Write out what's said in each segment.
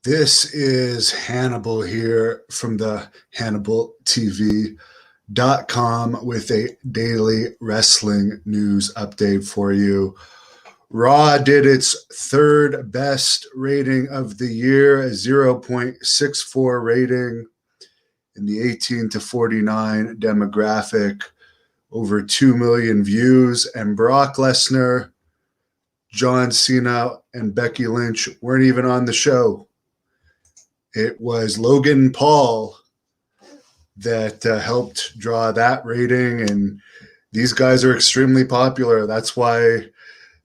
This is Hannibal here from the HannibalTV.com with a daily wrestling news update for you. Raw did its third best rating of the year, a 0.64 rating in the 18 to 49 demographic, over 2 million views, and Brock Lesnar, John Cena, and Becky Lynch weren't even on the show. It was Logan Paul that helped draw that rating, and these guys are extremely popular. That's why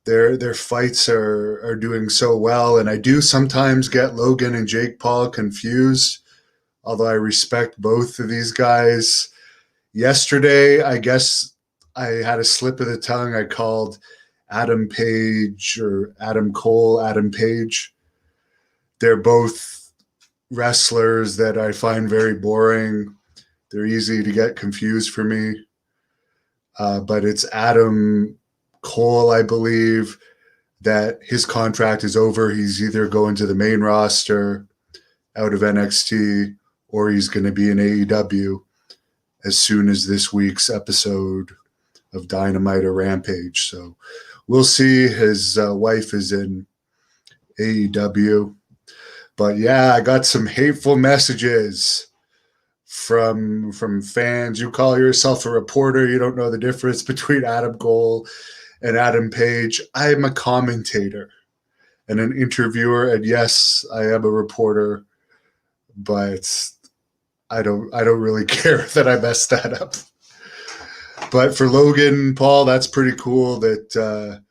their fights are doing so well. And I do sometimes get Logan and Jake Paul confused, although I respect both of these guys. Yesterday, I guess I had a slip of the tongue. I called Adam Page or Adam Cole, Adam Page. They're both wrestlers that I find very boring. They're easy to get confused for me. But it's Adam Cole, I believe, that his contract is over. He's either going to the main roster out of NXT or he's going to be in AEW as soon as this week's episode of Dynamite or Rampage. So we'll see. His wife is in AEW. But yeah, I got some hateful messages from fans. You call yourself a reporter. You don't know the difference between Adam Cole and Adam Page. I am a commentator and an interviewer. And yes, I am a reporter, but I don't really care that I messed that up. But for Logan Paul, that's pretty cool that,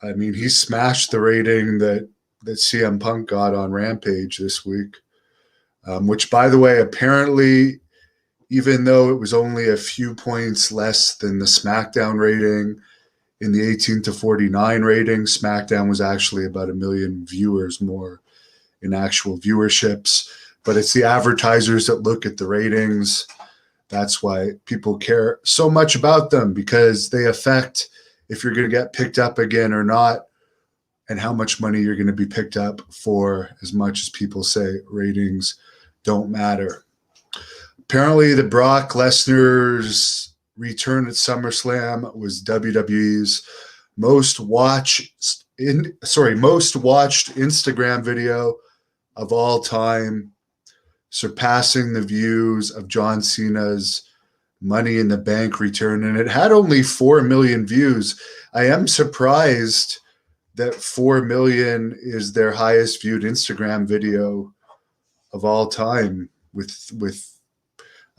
he smashed the rating that CM Punk got on Rampage this week, which, by the way, apparently, even though it was only a few points less than the SmackDown rating in the 18 to 49 rating, SmackDown was actually about 1 million viewers more in actual viewerships. But it's the advertisers that look at the ratings. That's why people care so much about them, because they affect if you're going to get picked up again or not, and how much money you're going to be picked up for. As much as people say ratings don't matter. Apparently, the Brock Lesnar's return at SummerSlam was WWE's most watched Instagram video of all time, surpassing the views of John Cena's Money in the Bank return. And it had only 4 million views. I am surprised that 4 million is their highest viewed Instagram video of all time.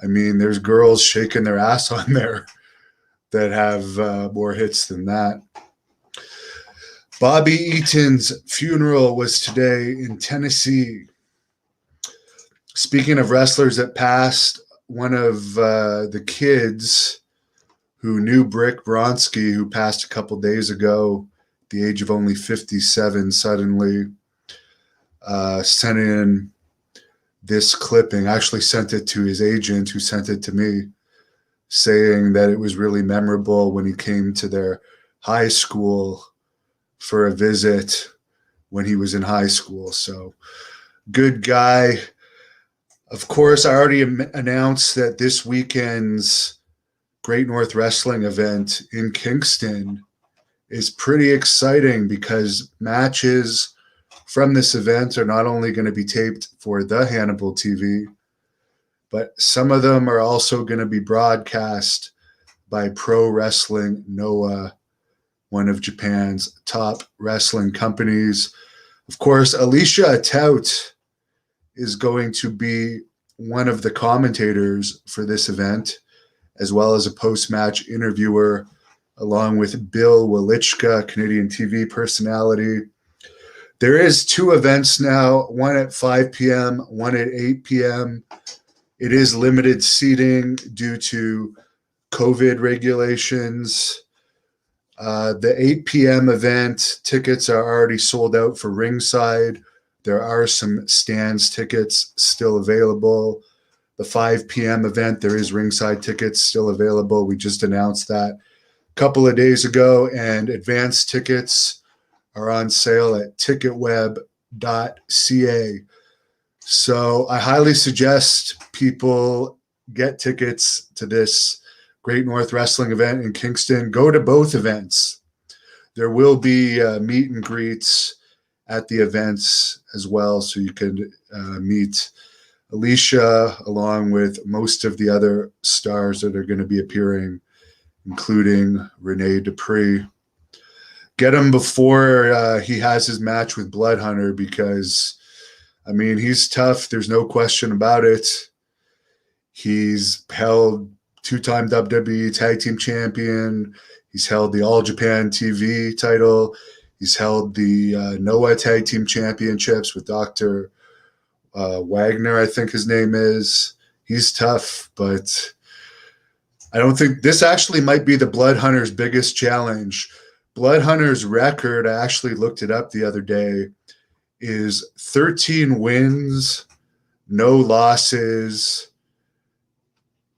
There's girls shaking their ass on there that have more hits than that. Bobby Eaton's funeral was today in Tennessee. Speaking of wrestlers that passed, one of the kids who knew Brick Bronski, who passed a couple days ago, the age of only 57, suddenly sent in this clipping. Actually sent it to his agent, who sent it to me, saying that it was really memorable when he came to their high school for a visit when he was in high school. So good guy. Of course, I already announced that this weekend's Great North Wrestling event in Kingston is pretty exciting, because matches from this event are not only going to be taped for the Hannibal TV, but some of them are also going to be broadcast by Pro Wrestling Noah, one of Japan's top wrestling companies. Of course, Alicia Tout is going to be one of the commentators for this event, as well as a post-match interviewer, along with Bill Walichka, Canadian TV personality. There is 2 events now, one at 5 p.m., one at 8 p.m. It is limited seating due to COVID regulations. The 8 p.m. event tickets are already sold out for ringside. There are some stands tickets still available. The 5 p.m. event, there is ringside tickets still available. We just announced that a couple of days ago, and advance tickets are on sale at ticketweb.com. So I highly suggest people get tickets to this Great North Wrestling event in Kingston. Go to both events. There will be meet and greets at the events as well, so you can meet Alicia along with most of the other stars that are going to be appearing, including Rene Dupree. Get him before he has his match with Blood Hunter because, I mean, he's tough. There's no question about it. He's held two-time WWE Tag Team Champion. He's held the All Japan TV title. He's held the Noah Tag Team Championships with Dr. Wagner, I think his name is. He's tough, but I don't think this actually might be the Blood Hunter's biggest challenge. Blood Hunter's record, I actually looked it up the other day, is 13 wins, no losses,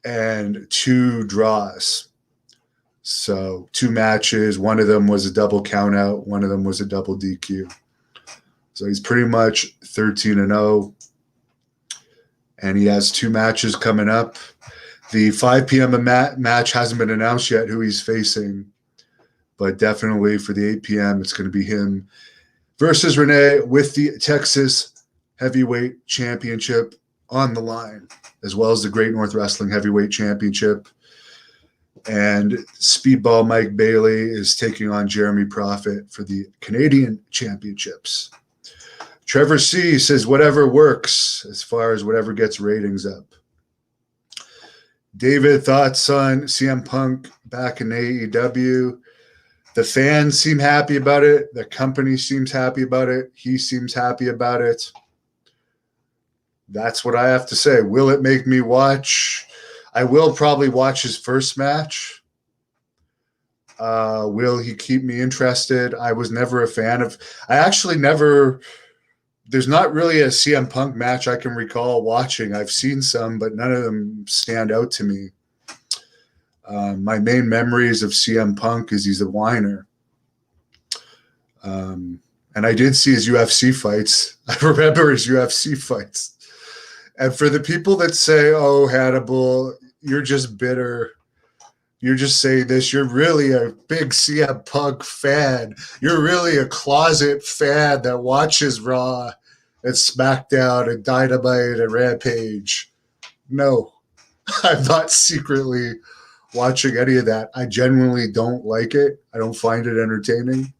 and 2 draws. So 2 matches. One of them was a double countout. One of them was a double DQ. So he's pretty much 13-0. And he has 2 matches coming up. The 5 p.m. match hasn't been announced yet who he's facing. But definitely for the 8 p.m., it's going to be him versus Rene with the Texas Heavyweight Championship on the line, as well as the Great North Wrestling Heavyweight Championship. And Speedball Mike Bailey is taking on Jeremy Prophet for the Canadian Championships. Trevor C. says whatever works as far as whatever gets ratings up. David, thoughts on CM Punk back in AEW? The fans seem happy about it. The company seems happy about it. He seems happy about it. That's what I have to say. Will it make me watch? I will probably watch his first match. Will he keep me interested? I was never a fan of – I actually never – there's not really a CM Punk match I can recall watching. I've seen some, but none of them stand out to me. My main memories of CM Punk is he's a whiner. And I did see his UFC fights. I remember his UFC fights. And for the people that say, oh, Hannibal, you're just bitter. You're just saying this. You're really a big CM Punk fan. You're really a closet fan that watches Raw and SmackDown and Dynamite and Rampage. No, I'm not secretly watching any of that. I genuinely don't like it. I don't find it entertaining.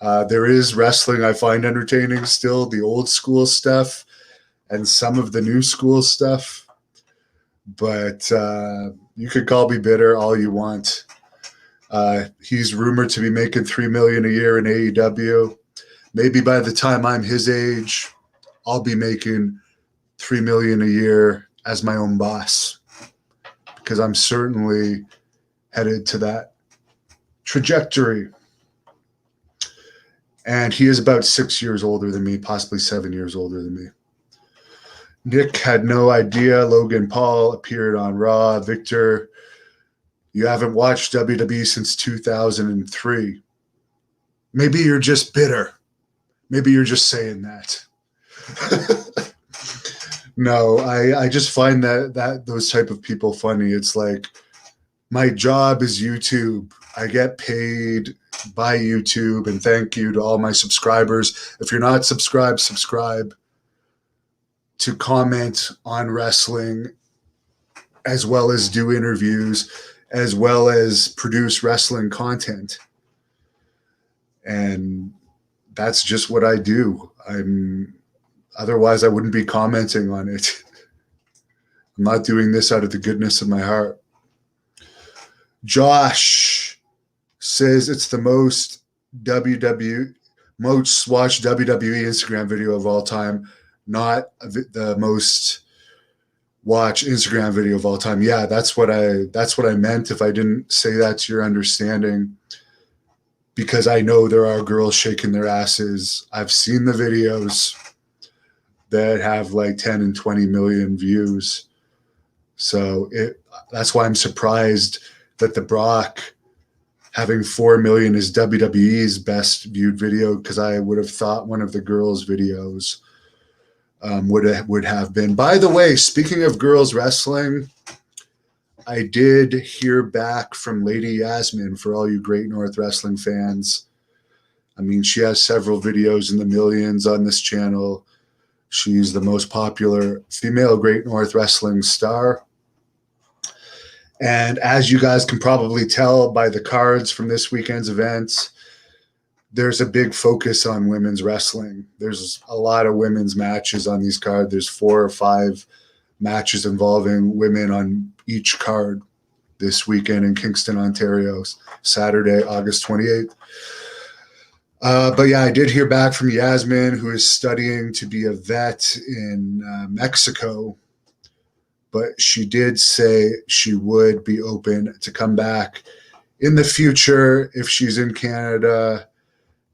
There is wrestling I find entertaining still, the old school stuff and some of the new school stuff. But you could call me bitter all you want. He's rumored to be making $3 million a year in AEW. Maybe by the time I'm his age, I'll be making $3 million a year as my own boss, because I'm certainly headed to that trajectory. And he is about 6 years older than me, possibly 7 years older than me. Nick had no idea Logan Paul appeared on Raw. Victor, you haven't watched WWE since 2003. Maybe you're just bitter. Maybe you're just saying that. No, I just find that those type of people funny. It's like, my job is YouTube. I get paid by YouTube, and thank you to all my subscribers. If you're not subscribed, subscribe to comment on wrestling, as well as do interviews, as well as produce wrestling content. And that's just what I do. Otherwise I wouldn't be commenting on it. I'm not doing this out of the goodness of my heart. Josh says it's the most watched WWE Instagram video of all time, not the most watched Instagram video of all time. Yeah, that's what I meant if I didn't say that to your understanding, because I know there are girls shaking their asses. I've seen the videos that have like 10 and 20 million views. So that's why I'm surprised that the Brock having 4 million is WWE's best viewed video, because I would have thought one of the girls' videos would have been. By the way, speaking of girls wrestling, I did hear back from Lady Yasmin, for all you Great North Wrestling fans. I mean, she has several videos in the millions on this channel. She's the most popular female Great North Wrestling star. And as you guys can probably tell by the cards from this weekend's events, there's a big focus on women's wrestling. There's a lot of women's matches on these cards. There's 4 or 5 matches involving women on each card this weekend in Kingston, Ontario, Saturday, August 28th. But yeah, I did hear back from Yasmin, who is studying to be a vet in Mexico. But she did say she would be open to come back in the future if she's in Canada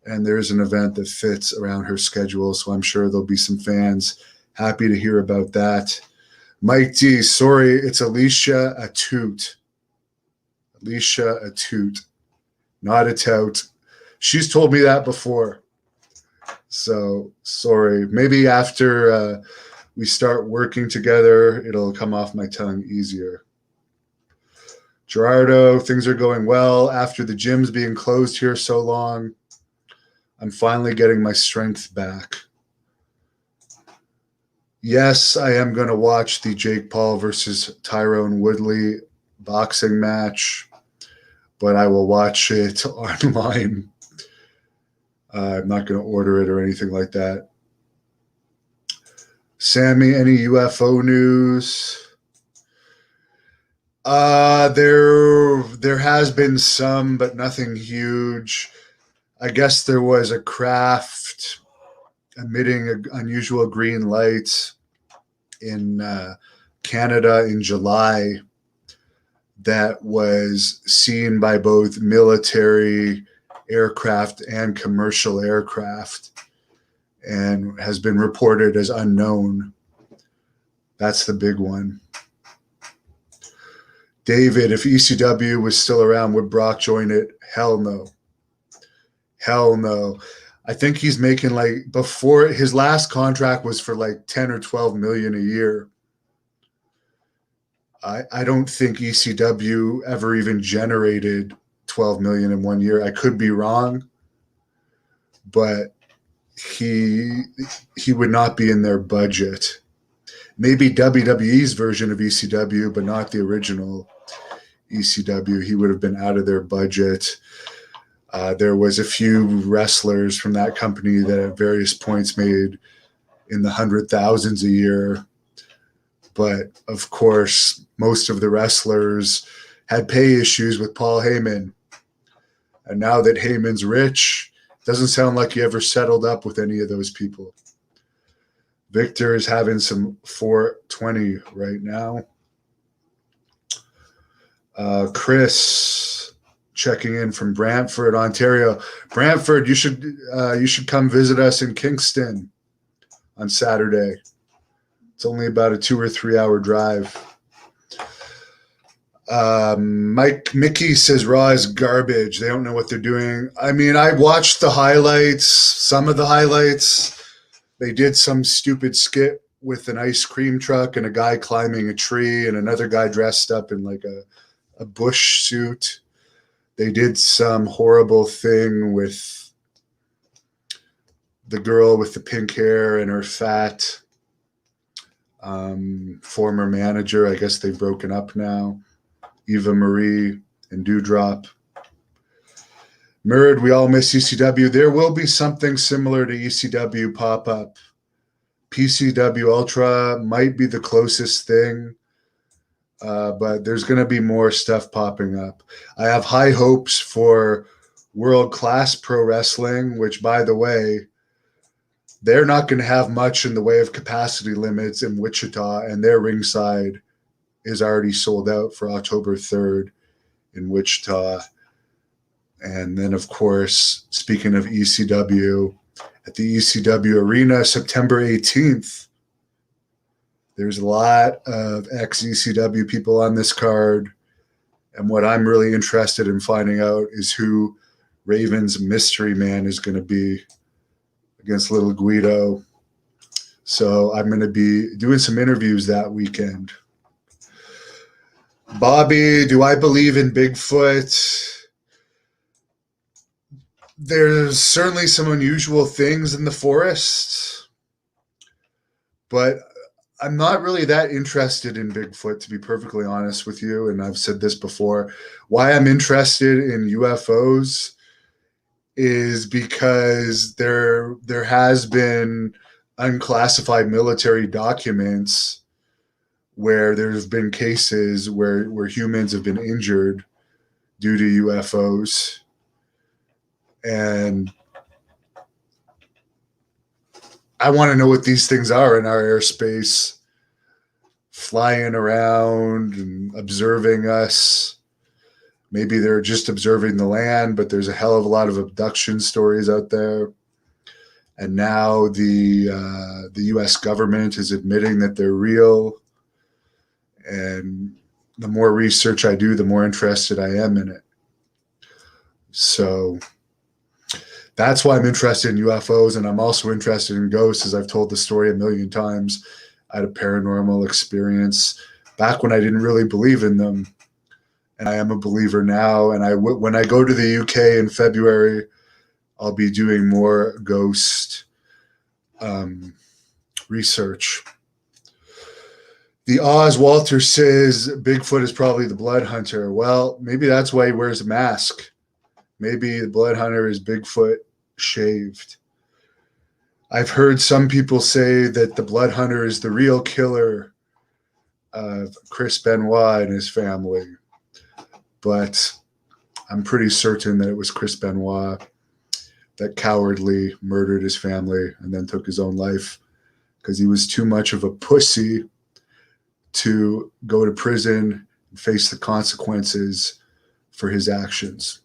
and there's an event that fits around her schedule. So I'm sure there'll be some fans happy to hear about that. Mike D, sorry, it's Alicia Atoot. Alicia Atoot, not a tout. She's told me that before. So sorry. Maybe after we start working together, it'll come off my tongue easier. Gerardo, things are going well after the gym's being closed here so long. I'm finally getting my strength back. Yes, I am going to watch the Jake Paul versus Tyrone Woodley boxing match, but I will watch it online. I'm not going to order it or anything like that. Sammy, any UFO news? There has been some, but nothing huge. I guess there was a craft emitting unusual green lights in Canada in July that was seen by both military aircraft and commercial aircraft and has been reported as unknown. That's the big one. David, if ECW was still around, would Brock join it? Hell no. Hell no. I think he's making before his last contract was for 10 or 12 million a year. I don't think ECW ever even generated 12 million in 1 year. I could be wrong, but he would not be in their budget. Maybe WWE's version of ECW, but not the original ECW. He would have been out of their budget. There was a few wrestlers from that company that at various points made in the 100,000s a year. But of course, most of the wrestlers had pay issues with Paul Heyman. And now that Heyman's rich, doesn't sound like he ever settled up with any of those people. Victor is having some 420 right now. Chris checking in from Brantford, Ontario. Brantford, you should come visit us in Kingston on Saturday. It's only about a 2 or 3 hour drive. Mickey says Raw is garbage. They don't know what they're doing. I mean, I watched the highlights, some of the highlights. They did some stupid skit with an ice cream truck and a guy climbing a tree and another guy dressed up in a bush suit. They did some horrible thing with the girl with the pink hair and her fat former manager. I guess they've broken up now. Eva Marie and Dewdrop. Murd, we all miss ECW. There will be something similar to ECW pop up. PCW Ultra might be the closest thing, but there's going to be more stuff popping up. I have high hopes for World Class Pro Wrestling, which, by the way, they're not going to have much in the way of capacity limits in Wichita, and their ringside is already sold out for October 3rd in Wichita. And then, of course, speaking of ECW, at the ECW Arena, September 18th, there's a lot of ex-ECW people on this card, And what I'm really interested in finding out is who Raven's mystery man is going to be against Little Guido. So I'm going to be doing some interviews that weekend. Bobby, do I believe in Bigfoot? There's certainly some unusual things in the forest, but I'm not really that interested in Bigfoot, to be perfectly honest with you. And I've said this before. Why I'm interested in UFOs is because there has been unclassified military documents where there's been cases where humans have been injured due to UFOs. And I want to know what these things are in our airspace, flying around and observing us. Maybe they're just observing the land, but there's a hell of a lot of abduction stories out there. And now the U.S. government is admitting that they're real. And the more research I do, the more interested I am in it. So that's why I'm interested in UFOs, and I'm also interested in ghosts, as I've told the story a million times. I had a paranormal experience back when I didn't really believe in them, and I am a believer now. And when I go to the UK in February, I'll be doing more ghost research. The Oz Walter says Bigfoot is probably the blood hunter. Well, maybe that's why he wears a mask. Maybe the blood hunter is Bigfoot shaved. I've heard some people say that the blood hunter is the real killer of Chris Benoit and his family. But I'm pretty certain that it was Chris Benoit that cowardly murdered his family and then took his own life because he was too much of a pussy to go to prison and face the consequences for his actions.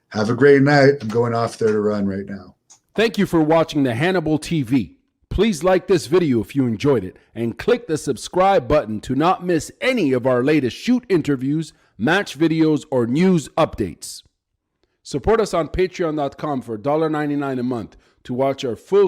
Have a great night. I'm going off there to run right now. Thank you for watching the Hannibal TV. Please like this video if you enjoyed it and click the subscribe button to not miss any of our latest shoot interviews, match videos, or news updates. Support us on patreon.com for $1.99 a month to watch our full